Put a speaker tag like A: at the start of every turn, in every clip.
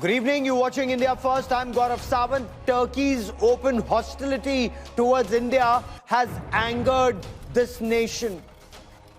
A: Good evening, you're watching India First. I'm Gaurav Sawant. Turkey's open hostility towards India has angered this nation.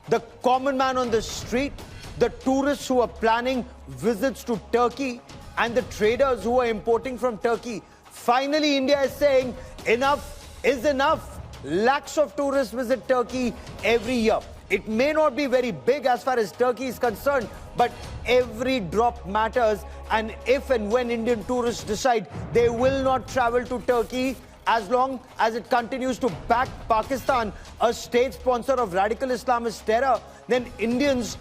A: The common man on the street, the tourists who are planning visits to Turkey, and the traders who are importing from Turkey. Finally, India is saying enough is enough. Lakhs of tourists visit Turkey every year. It may not be very big as far as Turkey is concerned, but every drop matters. And if and when Indian tourists decide they will not travel to Turkey, as long as it continues to back Pakistan, a state sponsor of radical Islamist terror, then Indians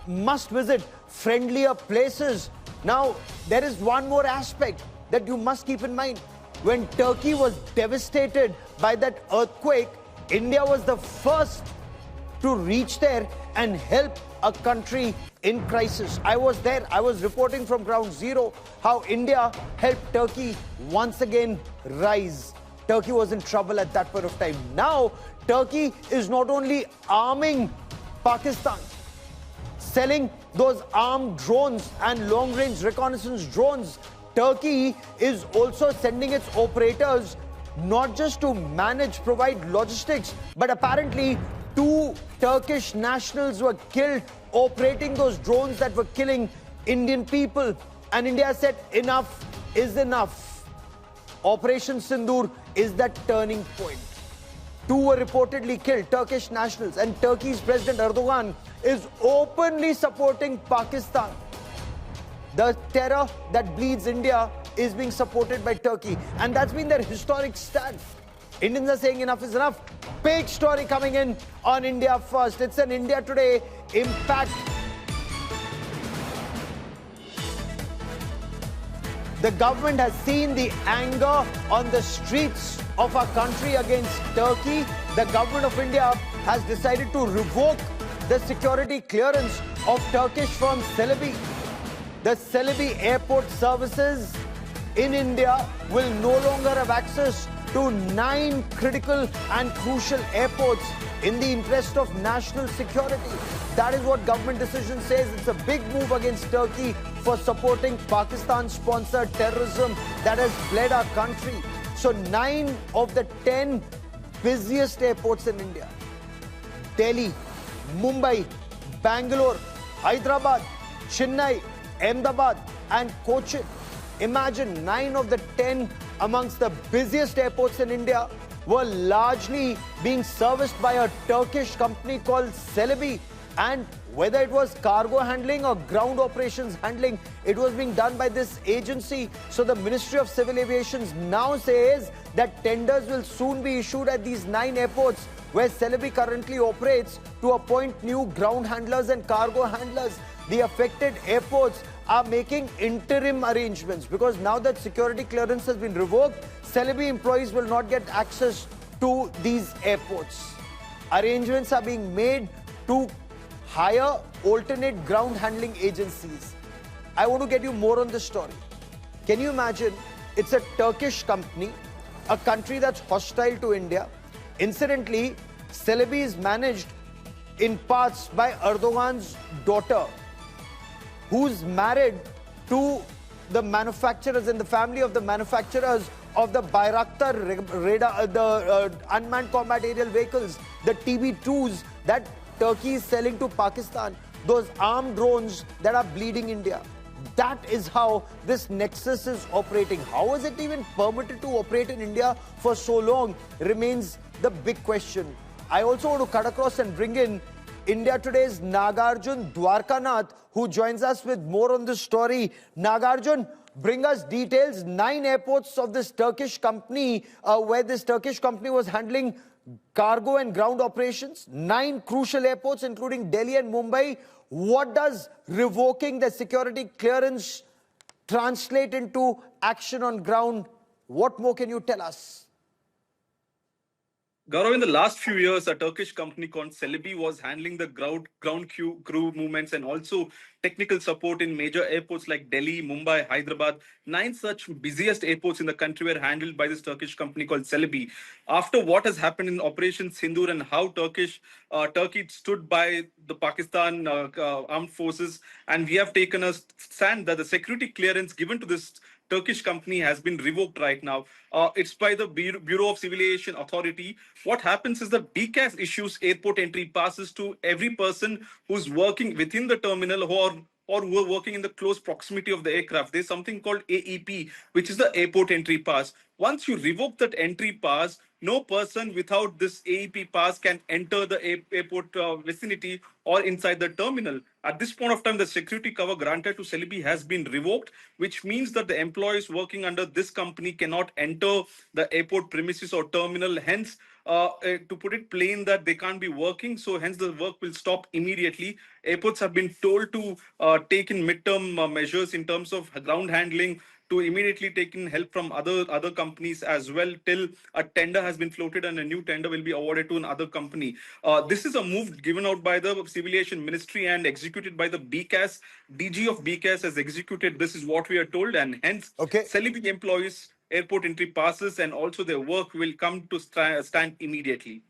A: must visit friendlier places. Now, there is one more aspect that you must keep in mind. When Turkey was devastated by that earthquake, India was the first to reach there and help a country in crisis. I was there. I was reporting from ground zero how India helped Turkey once again rise. Turkey was in trouble at that point of time. Now, Turkey is not only arming Pakistan, selling those armed drones and long-range reconnaissance drones. Turkey is also sending its operators not just to provide logistics, but apparently 2 Turkish nationals were killed operating those drones that were killing Indian people. And India said enough is enough. Operation Sindoor is that turning point. 2 were reportedly killed, Turkish nationals, and Turkey's President Erdogan is openly supporting Pakistan. The terror that bleeds India is being supported by Turkey, and that's been their historic stand. Indians are saying enough is enough. Big story coming in on India First. It's an India Today impact. The government has seen the anger on the streets of our country against Turkey. The government of India has decided to revoke the security clearance of Turkish firm Celebi. The Celebi airport services in India will no longer have access to 9 critical and crucial airports in the interest of national security. That is what government decision says. It's a big move against Turkey for supporting Pakistan-sponsored terrorism that has fled our country. So 9 of the 10 busiest airports in India, Delhi, Mumbai, Bangalore, Hyderabad, Chennai, Ahmedabad and Cochin. Imagine 9 of the 10 amongst the busiest airports in India were largely being serviced by a Turkish company called Celebi. And whether it was cargo handling or ground operations handling, it was being done by this agency. So the Ministry of Civil Aviation now says that tenders will soon be issued at these 9 airports where Celebi currently operates to appoint new ground handlers and cargo handlers. The affected airports are making interim arrangements because now that security clearance has been revoked, Celebi employees will not get access to these airports. Arrangements are being made to hire alternate ground handling agencies. I want to get you more on this story. Can you imagine? It's a Turkish company, a country that's hostile to India. Incidentally, Celebi is managed in parts by Erdogan's daughter, who's married to the manufacturers and the family of the manufacturers of the Bayraktar radar, the unmanned combat aerial vehicles, the TB2s that Turkey is selling to Pakistan, those armed drones that are bleeding India. That is how this nexus is operating. How is it even permitted to operate in India for so long remains the big question. I also want to cut across and bring in India Today's Nagarjun Dwarkanath, who joins us with more on this story. Nagarjun, bring us details. 9 airports of this Turkish company, where this Turkish company was handling cargo and ground operations. 9 crucial airports, including Delhi and Mumbai. What does revoking the security clearance translate into action on ground? What more can you tell us?
B: Gaurav, in the last few years, a Turkish company called Celebi was handling the ground crew movements and also technical support in major airports like Delhi, Mumbai, Hyderabad. 9 such busiest airports in the country were handled by this Turkish company called Celebi. After what has happened in Operation Sindoor and how Turkey stood by the Pakistan armed forces, and we have taken a stand that the security clearance given to this Turkish company has been revoked right now. It's by the Bureau of Civil Aviation Authority. What happens is that BCAS issues airport entry passes to every person who's working within the terminal or who are working in the close proximity of the aircraft. There's something called AEP, which is the airport entry pass. Once you revoke that entry pass, no person without this AEP pass can enter the airport vicinity or inside the terminal. At this point of time, the security cover granted to Celebi has been revoked, which means that the employees working under this company cannot enter the airport premises or terminal. Hence, to put it plain, that they can't be working. So hence the work will stop immediately. Airports have been told to take in midterm measures in terms of ground handling, to immediately take in help from other companies as well, till a tender has been floated and a new tender will be awarded to another company. This is a move given out by the Civil Aviation Ministry and executed by the BCAS. DG of BCAS has executed. This is what we are told, and hence
A: Okay.
B: Celebi employees airport entry passes and also their work will come to stand immediately.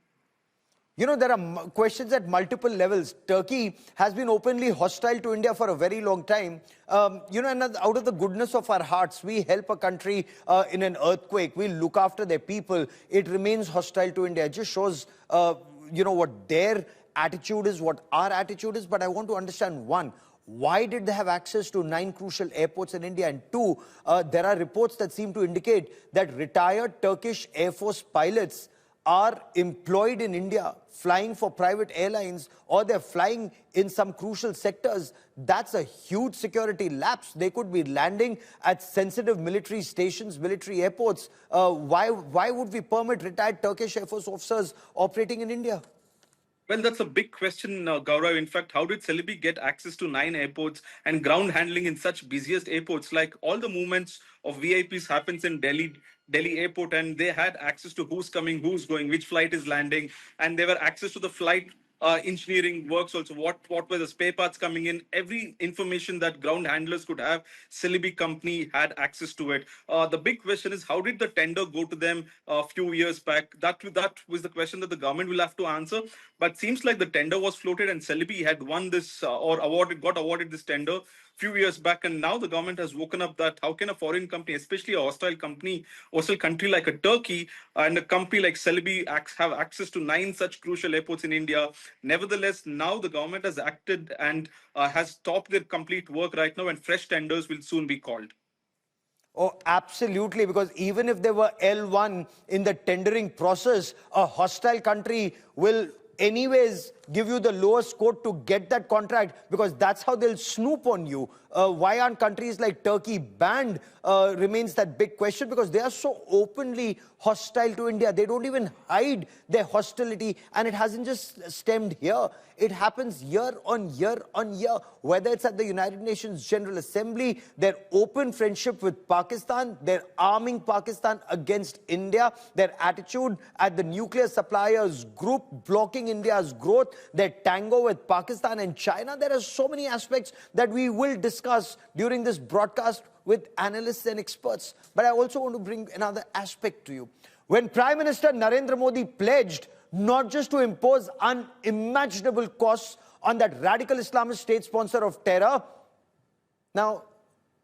A: You know, there are questions at multiple levels. Turkey has been openly hostile to India for a very long time. You know, and out of the goodness of our hearts, we help a country in an earthquake. We look after their people. It remains hostile to India. It just shows, you know, what their attitude is, what our attitude is. But I want to understand, one, why did they have access to 9 crucial airports in India? And two, there are reports that seem to indicate that retired Turkish Air Force pilots are employed in India, flying for private airlines, or they're flying in some crucial sectors. That's a huge security lapse. They could be landing at sensitive military stations, military airports. Why would we permit retired Turkish Air Force officers operating in India?
B: Well, that's a big question, Gaurav. In fact, how did Celebi get access to 9 airports and ground handling in such busiest airports? Like all the movements of VIPs happens in Delhi airport, and they had access to who's coming, who's going, which flight is landing, and they were access to the flight engineering works also. What were the spare parts coming in? Every information that ground handlers could have, Celebi company had access to it. The big question is, how did the tender go to them a few years back? That was the question that the government will have to answer. But seems like the tender was floated and Celebi had won this or got awarded this tender few years back, and now the government has woken up that how can a foreign company, especially a hostile country like a Turkey, and a company like Celebi have access to 9 such crucial airports in India. Nevertheless, now the government has acted and has stopped their complete work right now, and fresh tenders will soon be called.
A: Oh, absolutely, because even if there were L1 in the tendering process, a hostile country will anyways give you the lowest quote to get that contract, because that's how they'll snoop on you. Why aren't countries like Turkey banned remains that big question, because they are so openly hostile to India. They don't even hide their hostility, and it hasn't just stemmed here. It happens year on year on year, whether it's at the United Nations General Assembly, their open friendship with Pakistan, their arming Pakistan against India, their attitude at the nuclear suppliers group blocking India's growth, their tango with Pakistan and China. There are so many aspects that we will discuss during this broadcast with analysts and experts. But I also want to bring another aspect to you. When Prime Minister Narendra Modi pledged not just to impose unimaginable costs on that radical Islamist state sponsor of terror, now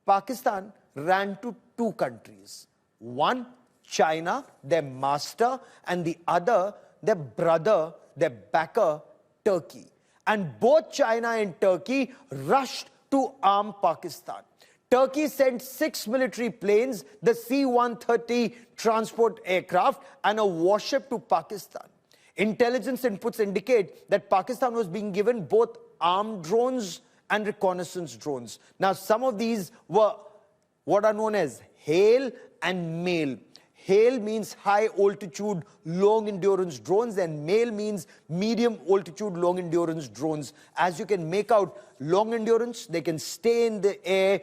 A: Pakistan ran to 2 countries. One, China, their master, and the other, their brother, their backer, Turkey. And both China and Turkey rushed to arm Pakistan. Turkey sent 6 military planes, the C-130 transport aircraft, and a warship to Pakistan. Intelligence inputs indicate that Pakistan was being given both armed drones and reconnaissance drones. Now, some of these were what are known as HAIL and MAIL. HAIL means high altitude, long endurance drones, and MAIL means medium altitude, long endurance drones. As you can make out, long endurance, they can stay in the air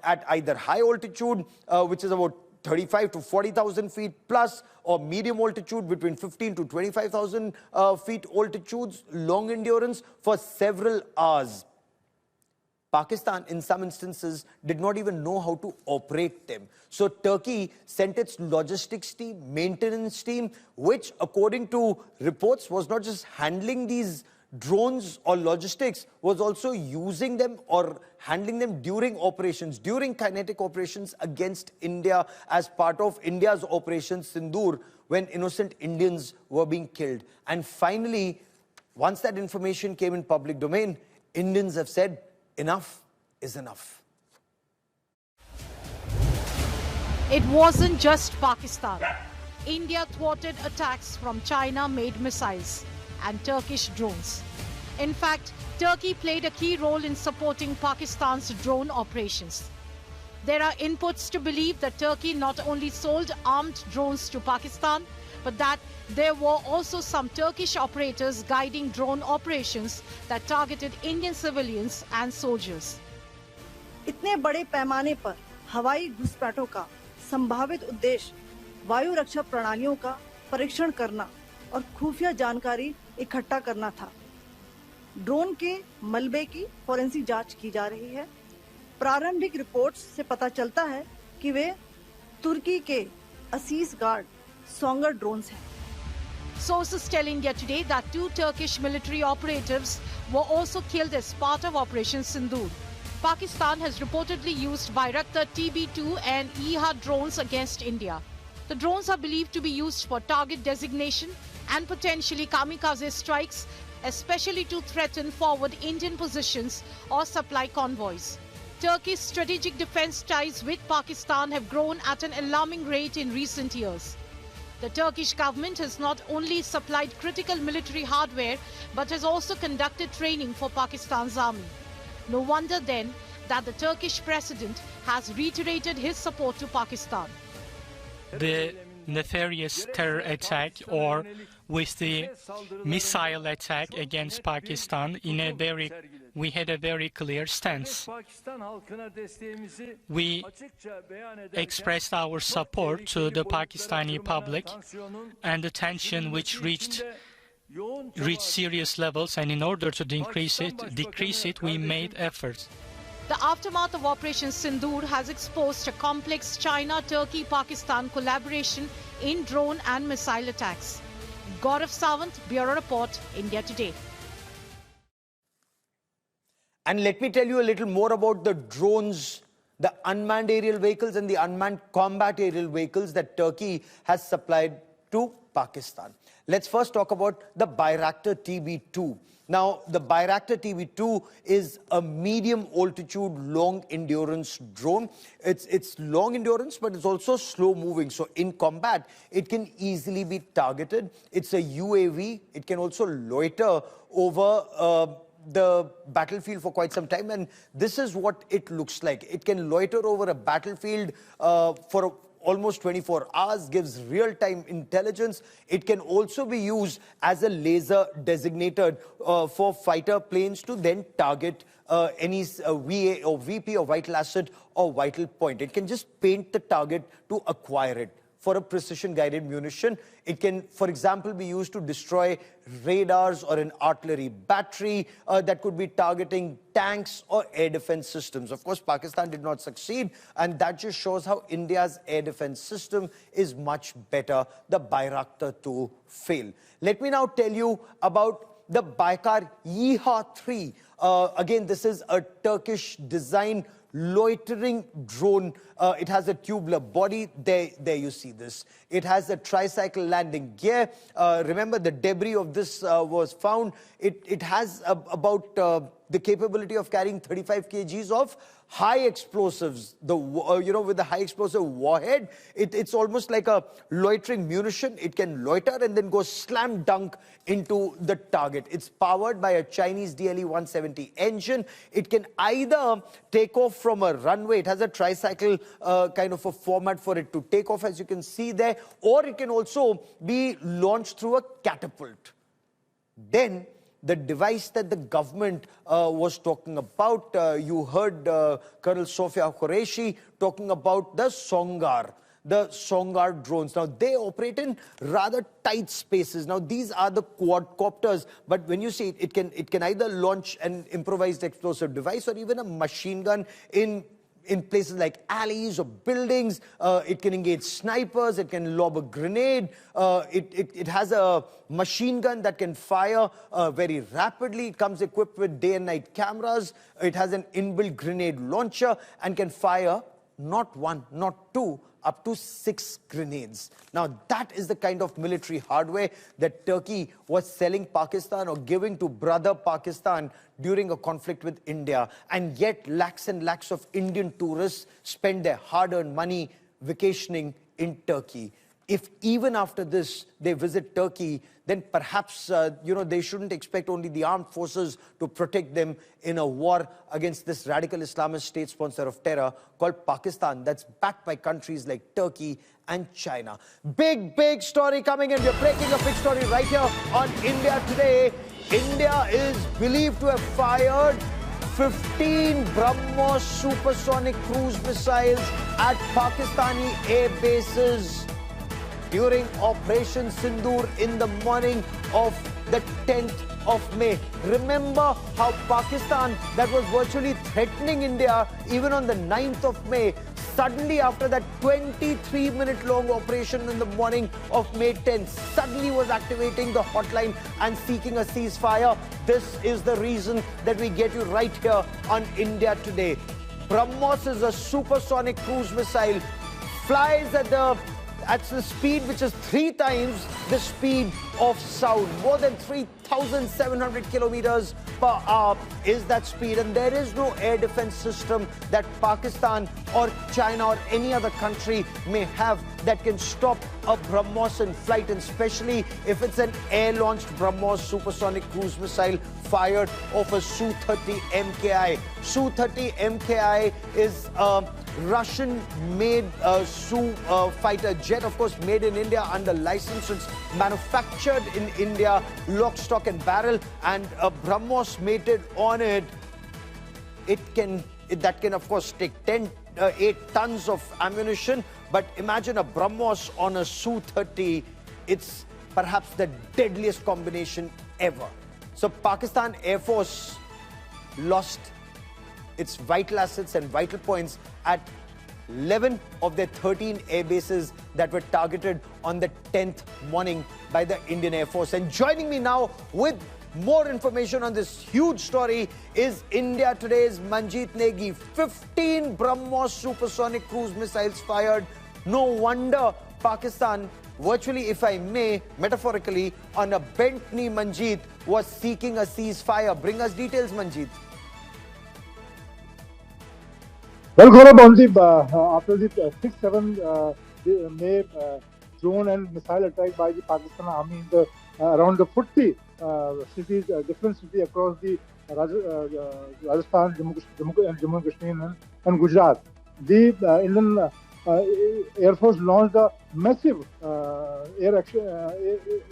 A: at either high altitude, which is about 35 to 40,000 feet plus, or medium altitude between 15 to 25,000 feet altitudes, long endurance for several hours. Pakistan, in some instances, did not even know how to operate them. So Turkey sent its logistics team, maintenance team, which, according to reports, was not just handling these drones or logistics, was also using them or handling them during operations, during kinetic operations against India as part of India's Operation Sindoor, when innocent Indians were being killed. And finally, once that information came in public domain, Indians have said, enough is enough.
C: It wasn't just Pakistan. India thwarted attacks from China-made missiles and Turkish drones. In fact, Turkey played a key role in supporting Pakistan's drone operations. There are inputs to believe that Turkey not only sold armed drones to Pakistan, but that there were also some Turkish operators guiding drone operations that targeted Indian civilians and soldiers.
D: इतने बड़े पैमाने पर हवाई घुसपैठों का संभावित उद्देश्य वायु रक्षा प्रणालियों का परीक्षण करना और खुफिया जानकारी इकट्ठा करना था। ड्रोन के मलबे की फोरेंसिक जांच की जा रही है। प्रारंभिक रिपोर्ट्स से पता चलता है कि वे तुर्की के असीस गार्ड सोंगर ड्रोन्स हैं।
C: Sources tell India today that 2 Turkish military operatives were also killed as part of Operation Sindoor. Pakistan has reportedly used Bayraktar TB2 and EHA drones against India. The drones are believed to be used for target designation and potentially kamikaze strikes, especially to threaten forward Indian positions or supply convoys. Turkey's strategic defense ties with Pakistan have grown at an alarming rate in recent years. The Turkish government has not only supplied critical military hardware, but has also conducted training for Pakistan's army. No wonder then that the Turkish president has reiterated his support to Pakistan.
E: The nefarious terror attack, or with the missile attack against Pakistan, we had a very clear stance. We expressed our support to the Pakistani public and the tension which reached serious levels, and in order to decrease it, we made efforts.
C: The aftermath of Operation Sindoor has exposed a complex China-Turkey-Pakistan collaboration in drone and missile attacks. Gaurav Sawant, Bureau Report, India Today.
A: And let me tell you a little more about the drones, the unmanned aerial vehicles and the unmanned combat aerial vehicles that Turkey has supplied to Pakistan. Let's first talk about the Bayraktar TB2. Now, the Bayraktar TB2 is a medium-altitude, long-endurance drone. It's long endurance, but it's also slow-moving. So in combat, it can easily be targeted. It's a UAV. It can also loiter over the battlefield for quite some time. And this is what it looks like. It can loiter over a battlefield for almost 24 hours, gives real-time intelligence. It can also be used as a laser designator for fighter planes to then target any VA or VP or vital asset or vital point. It can just paint the target to acquire it. For a precision-guided munition, it can, for example, be used to destroy radars or an artillery battery that could be targeting tanks or air defense systems. Of course, Pakistan did not succeed, and that just shows how India's air defense system is much better, the Bayraktar to fail. Let me now tell you about the Baykar EHA-3. Again, this is a Turkish design loitering drone. It has a tubular body. There you see this. It has a tricycle landing gear. Remember, the debris of this was found. It has about the capability of carrying 35 kgs of high explosives. With the high explosive warhead, it's almost like a loitering munition. It can loiter and then go slam dunk into the target. It's powered by a Chinese DLE-170 engine. It can either take off from a runway. It has a tricycle kind of a format for it to take off, as you can see there, or it can also be launched through a catapult. Then the device that the government was talking about, you heard Colonel Sofia Qureshi talking about the Songar. the Songar drones. Now, they operate in rather tight spaces. Now, these are the quadcopters, but when you see it, it can either launch an improvised explosive device or even a machine gun in places like alleys or buildings. It can engage snipers, it can lob a grenade, it has a machine gun that can fire very rapidly. It comes equipped with day and night cameras. It has an inbuilt grenade launcher and can fire not one, not two, up to 6 grenades. Now, that is the kind of military hardware that Turkey was selling Pakistan or giving to brother Pakistan during a conflict with India. And yet, lakhs and lakhs of Indian tourists spend their hard-earned money vacationing in Turkey. If even after this they visit Turkey, then perhaps, they shouldn't expect only the armed forces to protect them in a war against this radical Islamist state sponsor of terror called Pakistan, that's backed by countries like Turkey and China. Big, big story coming in. We're breaking a big story right here on India Today. India is believed to have fired 15 Brahmos supersonic cruise missiles at Pakistani air bases during Operation Sindoor in the morning of the 10th of May. Remember how Pakistan, that was virtually threatening India even on the 9th of May, suddenly after that 23-minute-long operation in the morning of May 10th, suddenly was activating the hotline and seeking a ceasefire. This is the reason that we get you right here on India Today. Brahmos is a supersonic cruise missile, flies at the speed which is 3 times the speed of sound. More than 3,700 kilometers per hour is that speed, and there is no air defense system that Pakistan or China or any other country may have that can stop a Brahmos in flight, and especially if it's an air-launched Brahmos supersonic cruise missile fired off a Su-30 MKI. Su-30 MKI is Russian-made Su fighter jet, of course, made in India under license. It's manufactured in India, lock, stock and barrel, and a Brahmos mated on it. That can, of course, take 8 tons of ammunition. But imagine a Brahmos on a Su-30. It's perhaps the deadliest combination ever. So Pakistan Air Force lost its vital assets and vital points at 11 of their 13 air bases that were targeted on the 10th morning by the Indian Air Force. And joining me now with more information on this huge story is India Today's Manjeet Negi. 15 Brahmos supersonic cruise missiles fired. No wonder Pakistan, virtually, if I may, metaphorically, on a bent knee, Manjeet, was seeking a ceasefire. Bring us details, Manjeet.
F: Well, Gaurav, on after the 6-7 May drone and missile attack by the Pakistan Army in the, around the 40 cities, different cities across the Rajasthan, Jammu and Kashmir and Gujarat, the Indian Air Force launched a massive air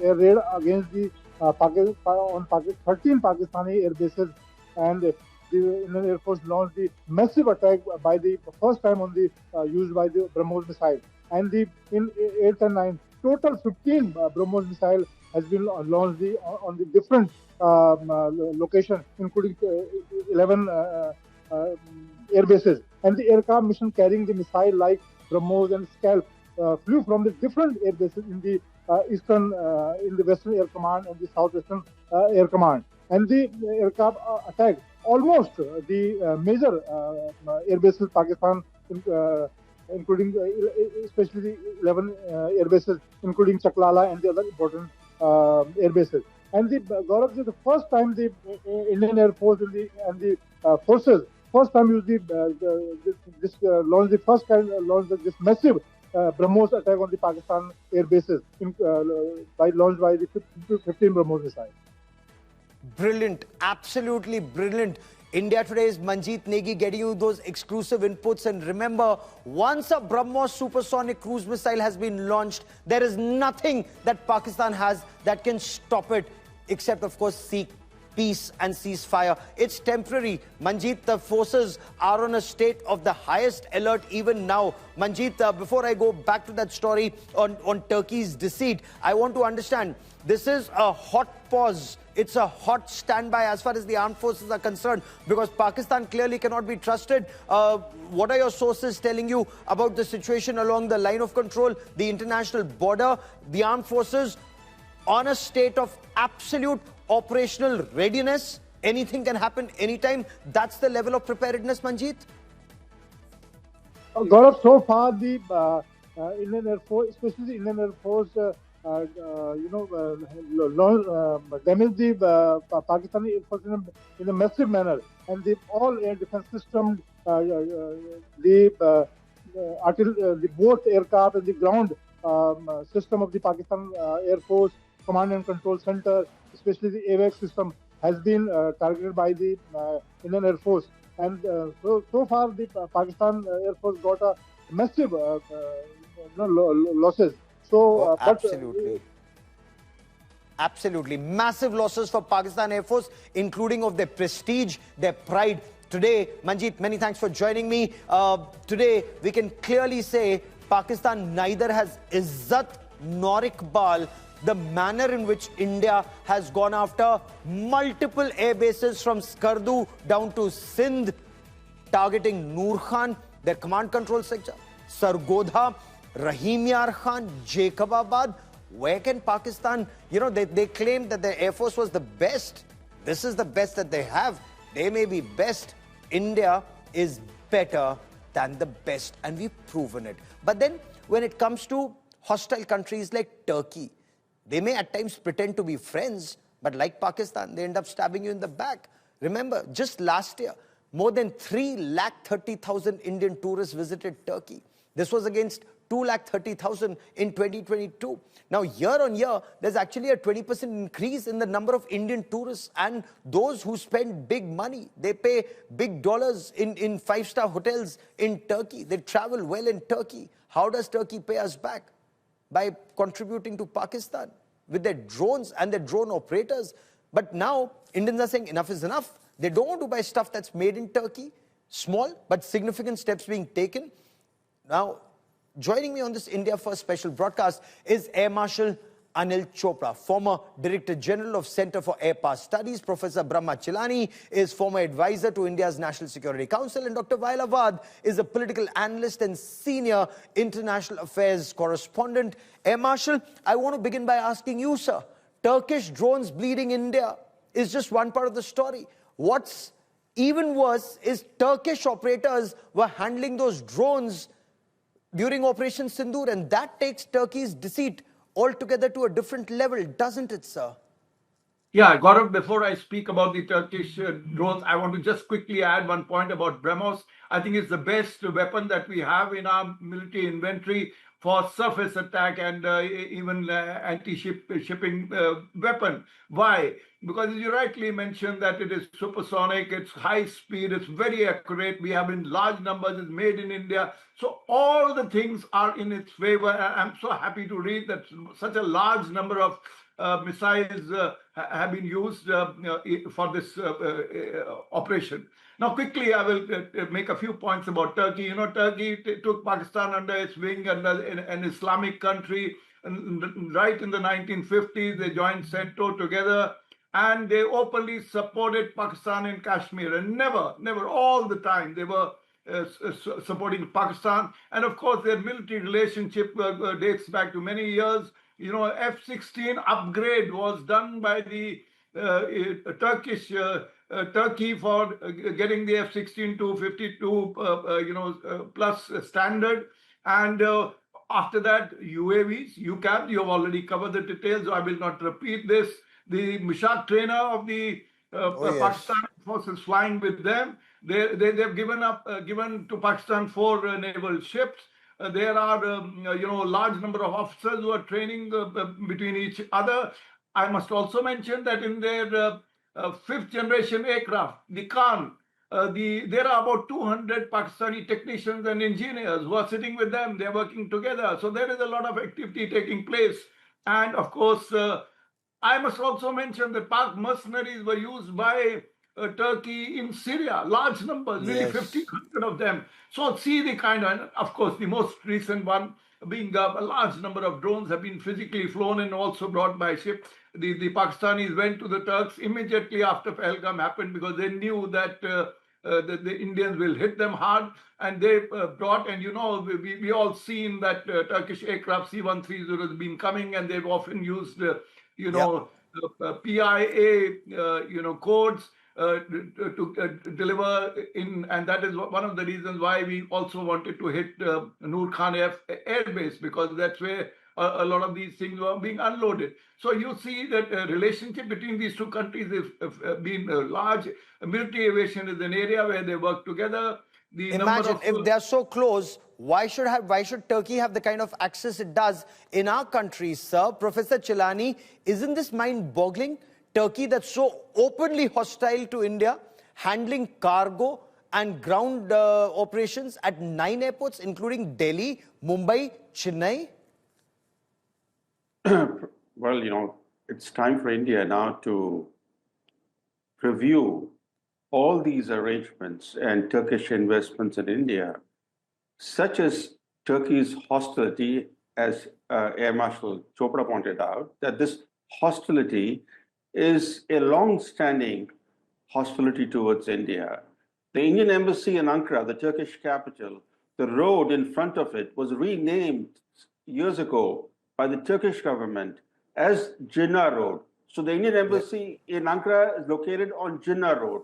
F: raid against the 13 Pakistani air bases, and the Indian Air Force launched the massive attack by the first time on the used by the Brahmos missile. And in 8 and 9, total 15 Brahmos missile has been launched on the different locations, including 11 air bases. And the aircraft mission carrying the missile like Brahmos and Scalp flew from the different air bases in the in the Western Air Command and the Southwestern Air Command. And the aircraft attacked almost the major air bases Pakistan, including especially the 11 air bases, including Chaklala and the other important air bases. And Gaurav, the first time the Indian Air Force and the forces first time used launched this massive Brahmos attack on the Pakistan air bases, launched by the 15 Brahmos missiles.
A: Brilliant, absolutely brilliant. India Today's Manjeet Negi getting you those exclusive inputs. And remember, once a Brahmos supersonic cruise missile has been launched, there is nothing that Pakistan has that can stop it, except, of course, seek peace and ceasefire. It's temporary. Manjeet, the forces are on a state of the highest alert even now. Manjeet, before I go back to that story on Turkey's deceit, I want to understand, this is a hot pause. It's a hot standby as far as the armed forces are concerned, because Pakistan clearly cannot be trusted. What are your sources telling you about the situation along the line of control, the international border, the armed forces on a state of absolute operational readiness? Anything can happen anytime. That's the level of preparedness, Manjeet?
F: Gaurav, so far the Indian Air Force, especially the Indian Air Force, damaged the Pakistani Air Force in a massive manner, and the all air defense system, the both aircraft and the ground system of the Pakistan Air Force Command and Control Center, especially the AVAX system, has been targeted by the Indian Air Force. And so far, the Pakistan Air Force got a massive losses. So,
A: absolutely. Absolutely. Massive losses for Pakistan Air Force, including of their prestige, their pride. Today, Manjeet, many thanks for joining me. Today, we can clearly say Pakistan neither has Izzat nor Iqbal. The manner in which India has gone after multiple air bases from Skardu down to Sindh, targeting Noor Khan, their command control sector, Sargodha, Rahim Yar Khan, Jacobabad. Where can Pakistan, they claim that their Air Force was the best. This is the best that they have. They may be best. India is better than the best, and we've proven it. But then when it comes to hostile countries like Turkey, they may at times pretend to be friends, but like Pakistan, they end up stabbing you in the back. Remember, just last year, more than 330,000 Indian tourists visited Turkey. This was against 230,000 in 2022. Now, year on year, there's actually a 20% increase in the number of Indian tourists and those who spend big money. They pay big dollars in five-star hotels in Turkey. They travel well in Turkey. How does Turkey pay us back? By contributing to Pakistan with their drones and their drone operators. But now, Indians are saying enough is enough. They don't want to buy stuff that's made in Turkey. Small but significant steps being taken. Now, joining me on this India First special broadcast is Air Marshal Anil Chopra, former Director General of Center for Air Power Studies. Professor Brahma Chilani is former advisor to India's National Security Council. And Dr. Vaila Wad is a political analyst and senior international affairs correspondent. Air Marshal, I want to begin by asking you, sir, Turkish drones bleeding India is just one part of the story. What's even worse is Turkish operators were handling those drones during Operation Sindoor, and that takes Turkey's deceit altogether to a different level, doesn't it, sir?
G: Yeah, Gaurav, before I speak about the Turkish drones, I want to just quickly add one point about Brahmos. I think it's the best weapon that we have in our military inventory for surface attack and even anti-shipping weapon. Why? Because you rightly mentioned that it is supersonic, it's high speed, it's very accurate. We have in large numbers, it's made in India. So all the things are in its favor. I'm so happy to read that such a large number of missiles have been used for this operation. Now, quickly, I will make a few points about Turkey. You know, Turkey took Pakistan under its wing, under an Islamic country. Right in the 1950s, they joined CENTO together, and they openly supported Pakistan in Kashmir. And never, all the time, they were supporting Pakistan. And of course, their military relationship dates back to many years. You know, F-16 upgrade was done by the Turkey for getting the F-16 to 52, plus standard. And after that, UAVs, UCAV, you have already covered the details, so I will not repeat this. The Mishak trainer of the Pakistan forces flying with them. They've given to Pakistan 4 naval ships. There are, large number of officers who are training between each other. I must also mention that in their fifth generation aircraft, the Khan, there are about 200 Pakistani technicians and engineers who are sitting with them. They're working together. So there is a lot of activity taking place. And of course, I must also mention the Pak mercenaries were used by Turkey in Syria, large numbers, nearly
A: Yes.
G: 1,500 of them. So see the kind of, and of course, the most recent one being a large number of drones have been physically flown and also brought by ship. The Pakistanis went to the Turks immediately after Pahalgam happened because they knew that the Indians will hit them hard, and they brought, and you know, we all seen that Turkish aircraft C-130 has been coming, and they've often used, you
A: Yep.
G: know, PIA, you know, codes to deliver in, and that is one of the reasons why we also wanted to hit Noor Khan Air Base, because that's where a lot of these things were being unloaded. So you see that relationship between these two countries has been large. Military aviation is an area where they work together. The
A: Imagine
G: number
A: if they are so close, why should Turkey have the kind of access it does in our country, sir? Professor Chilani, isn't this mind-boggling? Turkey that's so openly hostile to India, handling cargo and ground operations at 9 airports, including Delhi, Mumbai, Chennai.
H: Well, you know, it's time for India now to review all these arrangements and Turkish investments in India, such as Turkey's hostility, as Air Marshal Chopra pointed out, that this hostility is a long-standing hostility towards India. The Indian embassy in Ankara, the Turkish capital, the road in front of it was renamed years ago by the Turkish government as Jinnah Road. So the Indian embassy in Ankara is located on Jinnah Road.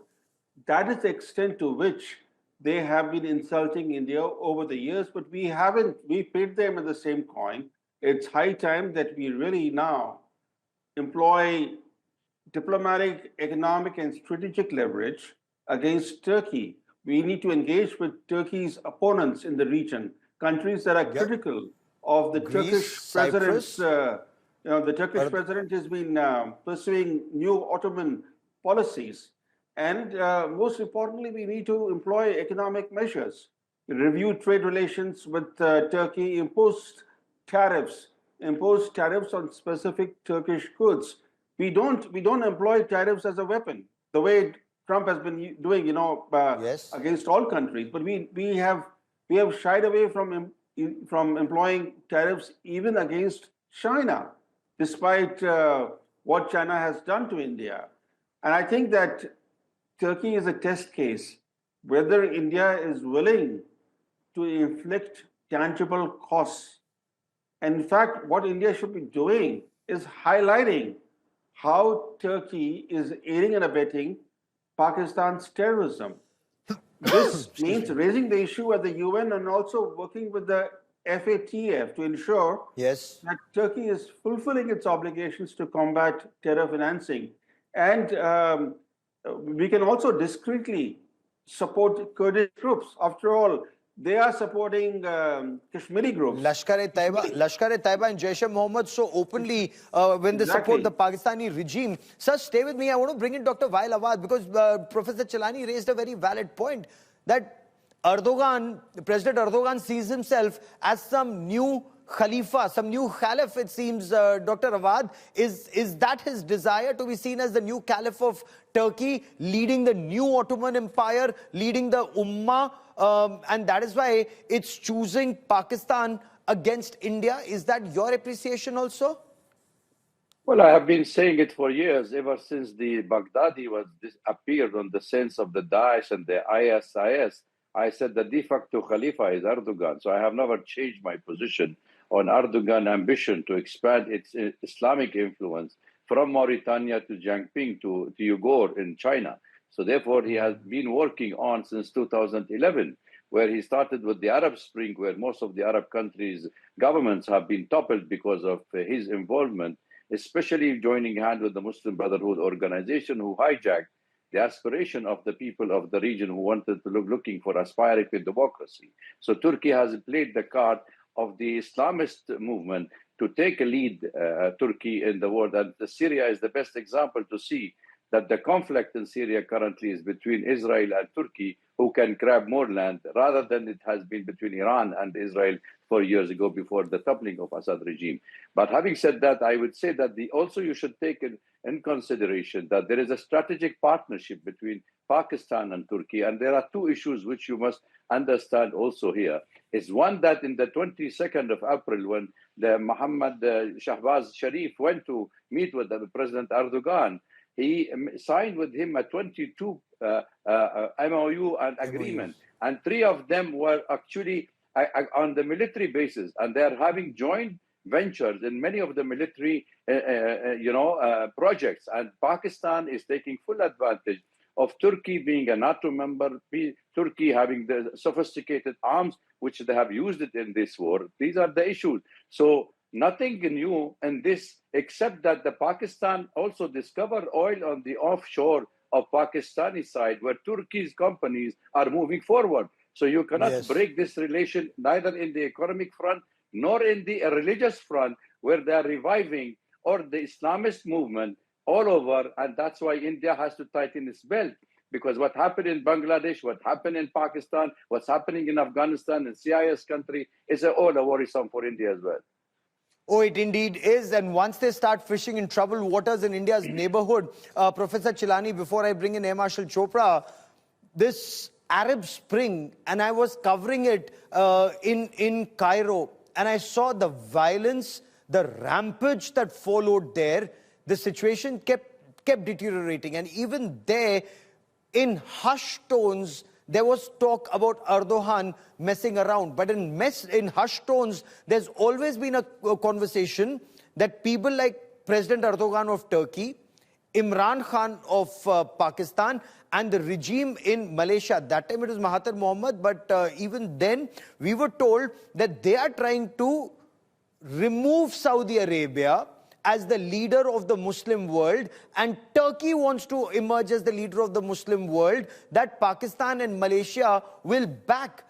H: That is the extent to which they have been insulting India over the years, but we paid them in the same coin. It's high time that we really now employ diplomatic, economic, and strategic leverage against Turkey. We need to engage with Turkey's opponents in the region, countries that are critical of the
A: Greece,
H: Turkish president's. The Turkish president has been pursuing new Ottoman policies. And most importantly, we need to employ economic measures, review trade relations with Turkey, impose tariffs on specific Turkish goods. We don't employ tariffs as a weapon, the way Trump has been doing, against all countries. But we have shied away from employing tariffs even against China, despite what China has done to India. And I think that Turkey is a test case whether India is willing to inflict tangible costs. And in fact, what India should be doing is highlighting how Turkey is aiding and abetting Pakistan's terrorism. This means raising the issue at the UN and also working with the FATF to ensure that Turkey is fulfilling its obligations to combat terror financing. And we can also discreetly support Kurdish groups. After all, they are supporting Kashmiri groups.
A: Lashkar-e-Taiba and Jaish-e-Mohammed so openly when they support the Pakistani regime. Sir, stay with me. I want to bring in Dr. Wael Awad because Professor Chilani raised a very valid point that President Erdogan sees himself as some new Khalifa, some new Caliph, it seems, Dr. Awad. Is that his desire to be seen as the new Caliph of Turkey, leading the new Ottoman Empire, leading the Ummah? And that is why it's choosing Pakistan against India. Is that your appreciation also?
I: Well, I have been saying it for years, ever since the Baghdadi appeared on the sense of the Daesh and the ISIS. I said the de facto Khalifa is Erdogan. So I have never changed my position on Erdogan's ambition to expand its Islamic influence from Mauritania to Jiangping to Uyghur in China. So therefore, he has been working on since 2011, where he started with the Arab Spring, where most of the Arab countries' governments have been toppled because of his involvement, especially joining hand with the Muslim Brotherhood organization, who hijacked the aspiration of the people of the region who wanted to looking for aspiring to democracy. So Turkey has played the card of the Islamist movement to take a lead, Turkey, in the world. And Syria is the best example to see that the conflict in Syria currently is between Israel and Turkey, who can grab more land, rather than it has been between Iran and Israel 4 years ago before the toppling of Assad regime. But having said that, I would say that also you should take in consideration that there is a strategic partnership between Pakistan and Turkey, and there are two issues which you must understand also here. Is one, that in the 22nd of April, when the Mohammed Shahbaz Sharif went to meet with President Erdogan, he signed with him a 22 MOU and agreement, and 3 of them were actually on the military basis, and they are having joint ventures in many of the military projects, and Pakistan is taking full advantage of Turkey being a NATO member, Turkey having the sophisticated arms which they have used it in this war. These are the issues. So nothing new in this, except that the Pakistan also discovered oil on the offshore of Pakistani side, where Turkey's companies are moving forward. So you cannot break this relation, neither in the economic front nor in the religious front, where they are reviving, or the Islamist movement all over. And that's why India has to tighten its belt, because what happened in Bangladesh, what happened in Pakistan, what's happening in Afghanistan and CIS country is all a worrisome for India as well.
A: Oh, it indeed is. And once they start fishing in troubled waters in India's neighborhood, Professor Chilani, before I bring in Air Marshal Chopra, this Arab Spring, and I was covering it in Cairo, and I saw the violence, the rampage that followed there. The situation kept deteriorating. And even there, in hushed tones, there was talk about Erdogan messing around. But in hushed tones, there's always been a conversation that people like President Erdogan of Turkey, Imran Khan of Pakistan, and the regime in Malaysia, that time it was Mahathir Mohamad, but even then we were told that they are trying to remove Saudi Arabia as the leader of the Muslim world, and Turkey wants to emerge as the leader of the Muslim world, that Pakistan and Malaysia will back.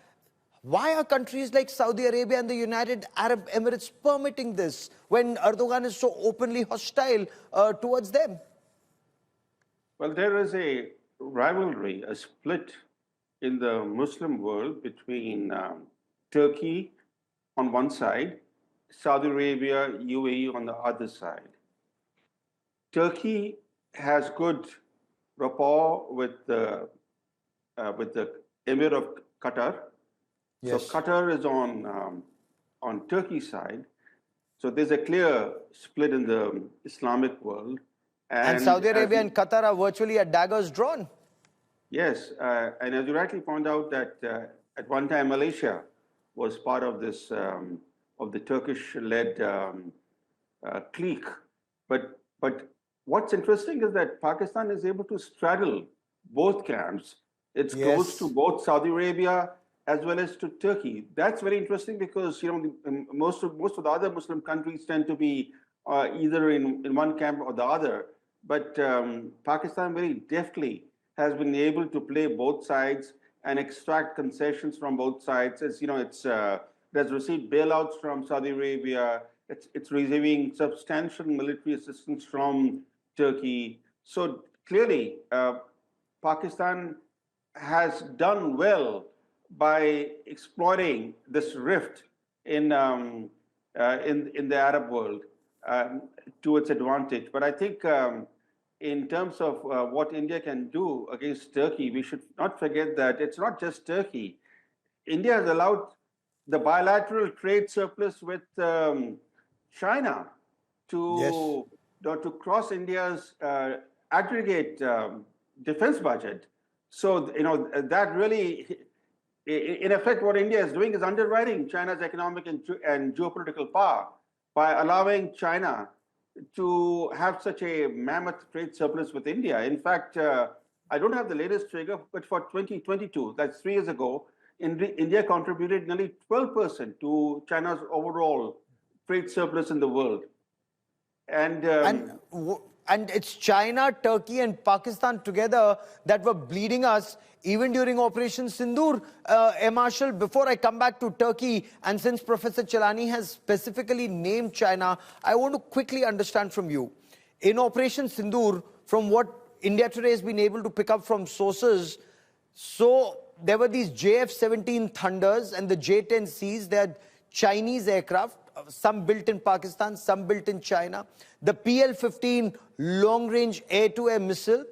A: Why are countries like Saudi Arabia and the United Arab Emirates permitting this when Erdogan is so openly hostile towards them?
H: Well, there is a rivalry, a split in the Muslim world between Turkey on one side, Saudi Arabia, UAE on the other side. Turkey has good rapport with the Emir of Qatar. Yes. So Qatar is on Turkey's side. So there's a clear split in the Islamic world.
A: And Saudi Arabia and Qatar are virtually at daggers drawn.
H: Yes, and as you rightly point out that at one time Malaysia was part of this of the Turkish-led clique. But what's interesting is that Pakistan is able to straddle both camps. It's close to both Saudi Arabia as well as to Turkey. That's very interesting because most of the other Muslim countries tend to be either in one camp or the other. But Pakistan very deftly has been able to play both sides and extract concessions from both sides. As you know, it has received bailouts from Saudi Arabia. It's receiving substantial military assistance from Turkey. So clearly, Pakistan has done well by exploiting this rift in the Arab world to its advantage. But I think in terms of what India can do against Turkey, we should not forget that it's not just Turkey. India has allowed the bilateral trade surplus with China to cross India's aggregate defense budget. So that really, in effect, what India is doing is underwriting China's economic and geopolitical power by allowing China to have such a mammoth trade surplus with India. In fact, I don't have the latest figure, but for 2022, that's 3 years ago, India contributed nearly 12% to China's overall trade surplus in the world.
A: And it's China, Turkey, and Pakistan together that were bleeding us even during Operation Sindoor. Marshal, before I come back to Turkey, and since Professor Chilani has specifically named China, I want to quickly understand from you. In Operation Sindoor, from what India Today has been able to pick up from sources. So there were these JF-17 Thunders and the J-10Cs. They are Chinese aircraft, some built in Pakistan, some built in China. The PL-15 long-range air-to-air missile.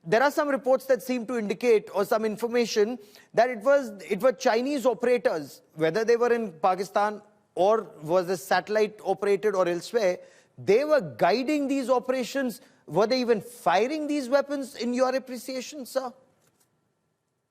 A: There are some reports that seem to indicate, or some information, that it were Chinese operators, whether they were in Pakistan or was a satellite operated or elsewhere. They were guiding these operations. Were they even firing these weapons in your appreciation, sir?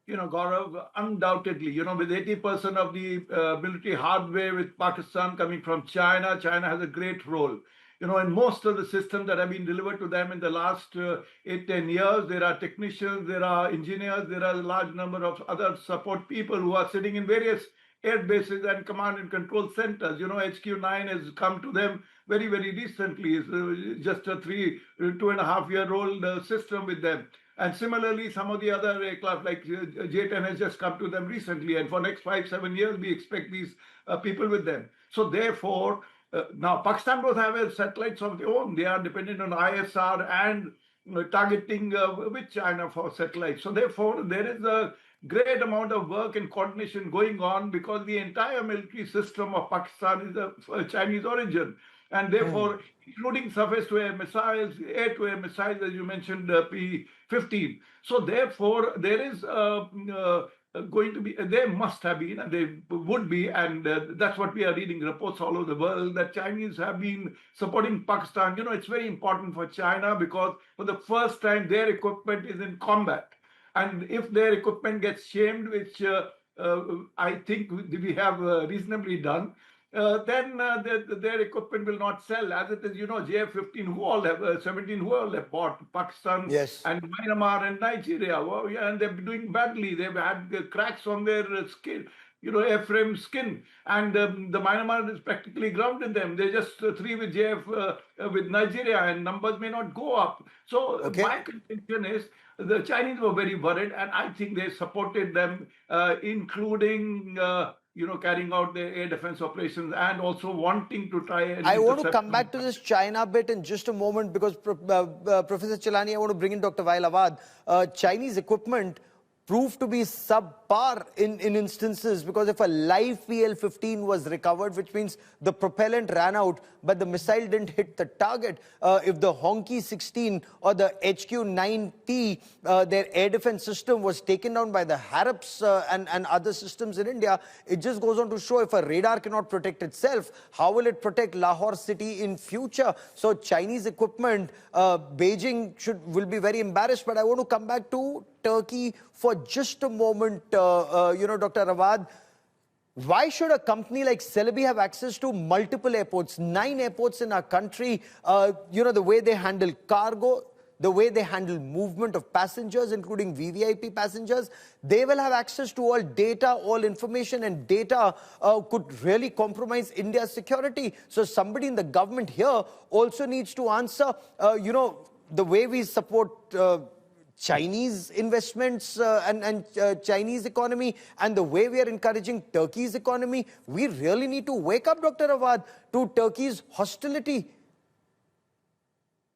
G: Gaurav, undoubtedly, with 80% of the military hardware with Pakistan coming from China, China has a great role. In most of the systems that have been delivered to them in the last 8-10 years, there are technicians, there are engineers, there are a large number of other support people who are sitting in various air bases and command and control centers. HQ9 has come to them very, very recently. It's just a 2.5-year-old system with them. And similarly, some of the other aircraft like J-10 has just come to them recently. And for next 5-7 years, we expect these people with them. So therefore, now Pakistan both have satellites of their own. They are dependent on ISR and targeting with China for satellites. So therefore, there is a great amount of work and coordination going on because the entire military system of Pakistan is of Chinese origin. And therefore, including surface-to-air missiles, air-to-air missiles, as you mentioned, P-15. So therefore, there is going to be, there must have been, and there would be, and that's what we are reading reports all over the world, that Chinese have been supporting Pakistan. It's very important for China because for the first time, their equipment is in combat. And if their equipment gets shamed, which I think we have reasonably done, then their equipment will not sell. As it is, JF-15, who all have, 17, who all have bought? Pakistan and Myanmar and Nigeria. And they're doing badly. They've had cracks on their skin, airframe skin. And the Myanmar is practically grounded them. They're just 3 with JF with Nigeria, and numbers may not go up. So my contention is, the Chinese were very worried, and I think they supported them, including carrying out their air defense operations and also wanting to try and
A: I want to come back to this China bit in just a moment because, Professor Chilani, I want to bring in Dr. Wael Awad. Chinese equipment proved to be subpar in instances because if a live PL-15 was recovered, which means the propellant ran out, but the missile didn't hit the target. If the Honky 16 or the HQ-9T, their air defense system was taken down by the Harrops and other systems in India, it just goes on to show if a radar cannot protect itself, how will it protect Lahore city in future? So Chinese equipment, Beijing will be very embarrassed. But I want to come back to Turkey for just a moment, Dr. Awad. Why should a company like Celebi have access to multiple airports, 9 airports in our country? The way they handle cargo, the way they handle movement of passengers, including VVIP passengers, they will have access to all data, all information, and data could really compromise India's security. So somebody in the government here also needs to answer, the way we support Chinese investments and Chinese economy and the way we are encouraging Turkey's economy. We really need to wake up, Dr. Awad, to Turkey's hostility.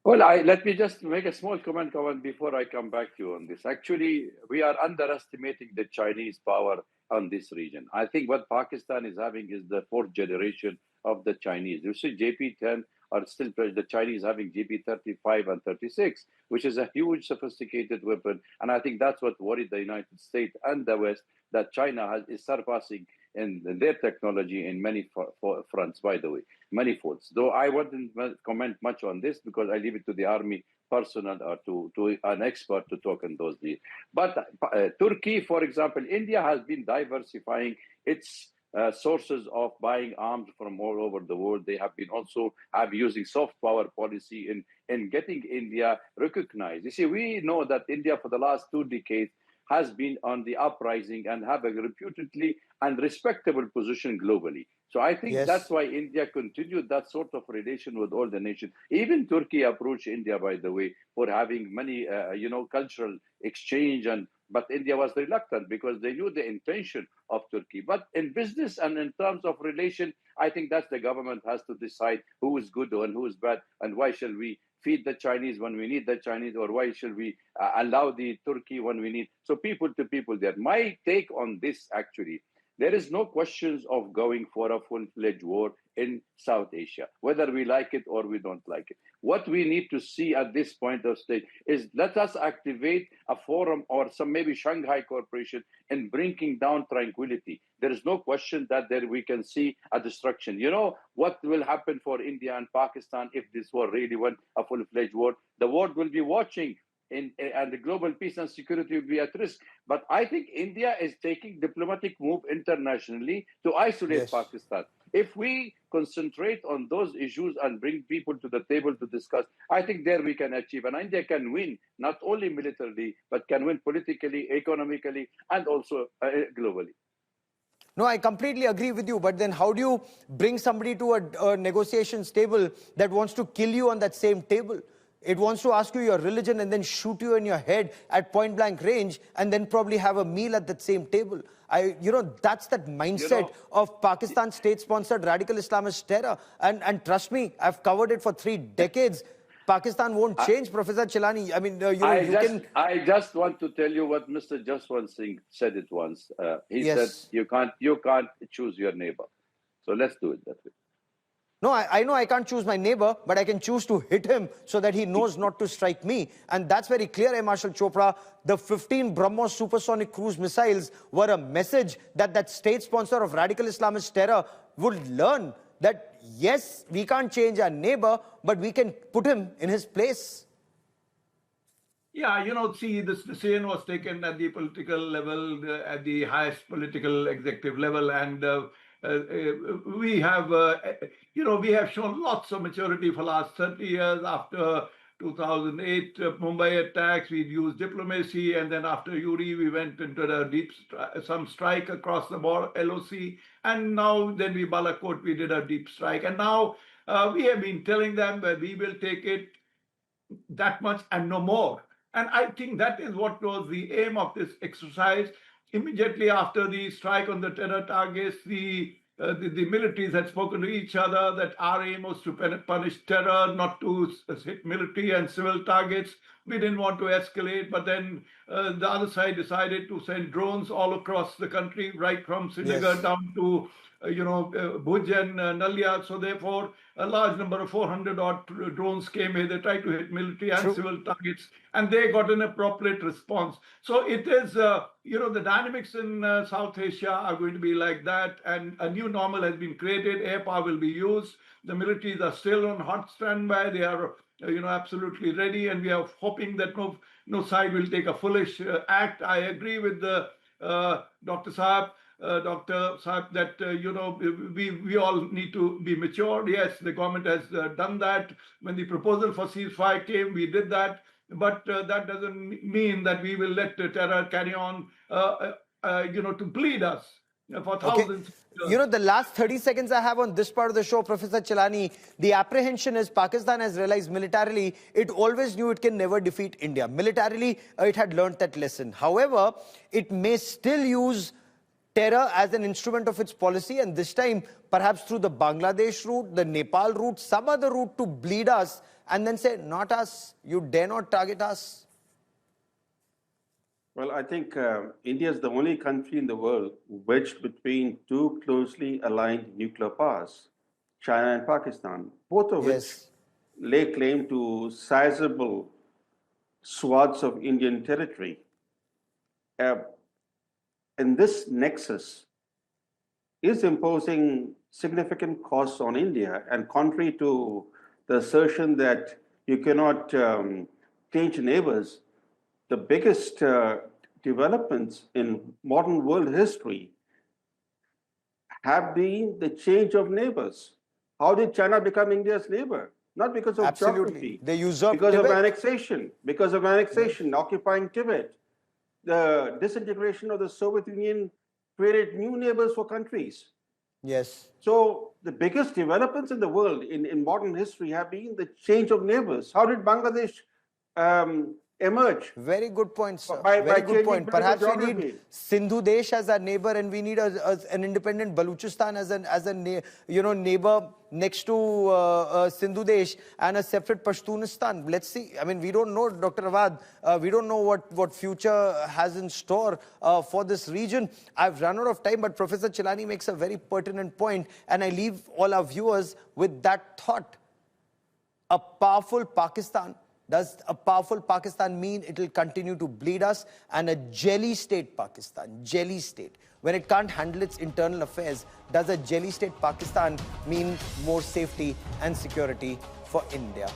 I: Well, let me just make a small comment, Kawan, before I come back to you on this. Actually, we are underestimating the Chinese power on this region. I think what Pakistan is having is the 4th generation of the Chinese. You see JP-10 are still the Chinese having JP-35 and 36, which is a huge sophisticated weapon. And I think that's what worried the United States and the West, that China is surpassing in their technology in many fronts, by the way, many folds. Though I wouldn't comment much on this because I leave it to the army personnel or to an expert to talk on those deals. But Turkey, for example, India has been diversifying its sources of buying arms from all over the world. They have been also using soft power policy in getting India recognized. You see, we know that India for the last 2 decades has been on the uprising and have a reputedly and respectable position globally. So I think that's why India continued that sort of relation with all the nations. Even Turkey approached India, by the way, for having many, cultural exchange but India was reluctant because they knew the intention of Turkey. But in business and in terms of relation, I think that's the government has to decide who is good and who is bad and why shall we feed the Chinese when we need the Chinese, or why should we allow the Turkey when we need? So people to people there. My take on this, actually, there is no questions of going for a full-fledged war in South Asia, whether we like it or we don't like it. What we need to see at this point of stage is, let us activate a forum or some maybe Shanghai Cooperation in bringing down tranquility. There is no question that there we can see a destruction. You know what will happen for India and Pakistan if this war really went a full-fledged war? The world will be watching, and the global peace and security will be at risk. But I think India is taking diplomatic move internationally to isolate Pakistan. If we concentrate on those issues and bring people to the table to discuss, I think there we can achieve. And India can win, not only militarily, but can win politically, economically, and also globally.
A: No, I completely agree with you. But then how do you bring somebody to a negotiations table that wants to kill you on that same table? It wants to ask you your religion and then shoot you in your head at point blank range and then probably have a meal at that same table. That's that mindset of Pakistan state-sponsored radical Islamist terror. And trust me, I've covered it for 3 decades. Pakistan won't change, Professor Chilani. I mean,
I: I just want to tell you what Mr. Jaswant Singh said it once. He said, you can't choose your neighbor. So let's do it that way.
A: No, I know I can't choose my neighbor, but I can choose to hit him so that he knows not to strike me. And that's very clear, Air Marshal Chopra. The 15 Brahmos supersonic cruise missiles were a message that state sponsor of radical Islamist terror would learn that, yes, we can't change our neighbor, but we can put him in his place.
G: Yeah, see, this decision was taken at the political level, at the highest political executive level, and we have, we have shown lots of maturity for the last 30 years. After 2008 Mumbai attacks, we used diplomacy, and then after Uri, we went into the some strike across the border, LOC, and now then Balakot, we did a deep strike, and now we have been telling them that we will take it that much and no more. And I think that is what was the aim of this exercise. Immediately after the strike on the terror targets, the militaries had spoken to each other that our aim was to punish terror, not to hit military and civil targets. We didn't want to escalate, but then the other side decided to send drones all across the country, right from Srinagar down to Bhuj and Nalia. So therefore, a large number of 400 odd drones came here. They tried to hit military and civil targets, and they got an appropriate response. So it is, the dynamics in South Asia are going to be like that, and a new normal has been created. Air power will be used. The militaries are still on hot standby. They are, absolutely ready, and we are hoping that no side will take a foolish act. I agree with the Dr. Saab. That we all need to be mature. Yes, the government has done that. When the proposal for ceasefire came, we did that. But that doesn't mean that we will let the terror carry on, to bleed us for thousands.
A: The last 30 seconds I have on this part of the show, Professor Chilani, the apprehension is Pakistan has realized militarily it always knew it can never defeat India. Militarily, it had learned that lesson. However, it may still use terror as an instrument of its policy, and this time perhaps through the Bangladesh route, the Nepal route, some other route to bleed us and then say, not us, you dare not target us.
H: Well, I think India is the only country in the world wedged between 2 closely aligned nuclear powers, China and Pakistan, both of which lay claim to sizable swaths of Indian territory. And this nexus is imposing significant costs on India. And contrary to the assertion that you cannot change neighbors, the biggest developments in modern world history have been the change of neighbors. How did China become India's neighbor? Not because of geography.
A: They usurped
H: because
A: Tibet.
H: of annexation, occupying Tibet. The disintegration of the Soviet Union created new neighbors for countries.
A: Yes.
H: So the biggest developments in the world in modern history have been the change of neighbors. How did Bangladesh emerge.
A: Very good point, sir.
H: By
A: Very good
H: changing
A: point.
H: political
A: Perhaps we need
H: geography.
A: Sindhu Desh as our neighbor, and we need an independent Baluchistan as a neighbor next to Sindhu Desh, and a separate Pashtunistan. Let's see. I mean, we don't know, Dr. Awad. We don't know what future has in store for this region. I've run out of time, but Professor Chilani makes a very pertinent point, and I leave all our viewers with that thought. A powerful Pakistan. Does a powerful Pakistan mean it will continue to bleed us? And a jelly state Pakistan, jelly state, when it can't handle its internal affairs, does a jelly state Pakistan mean more safety and security for India?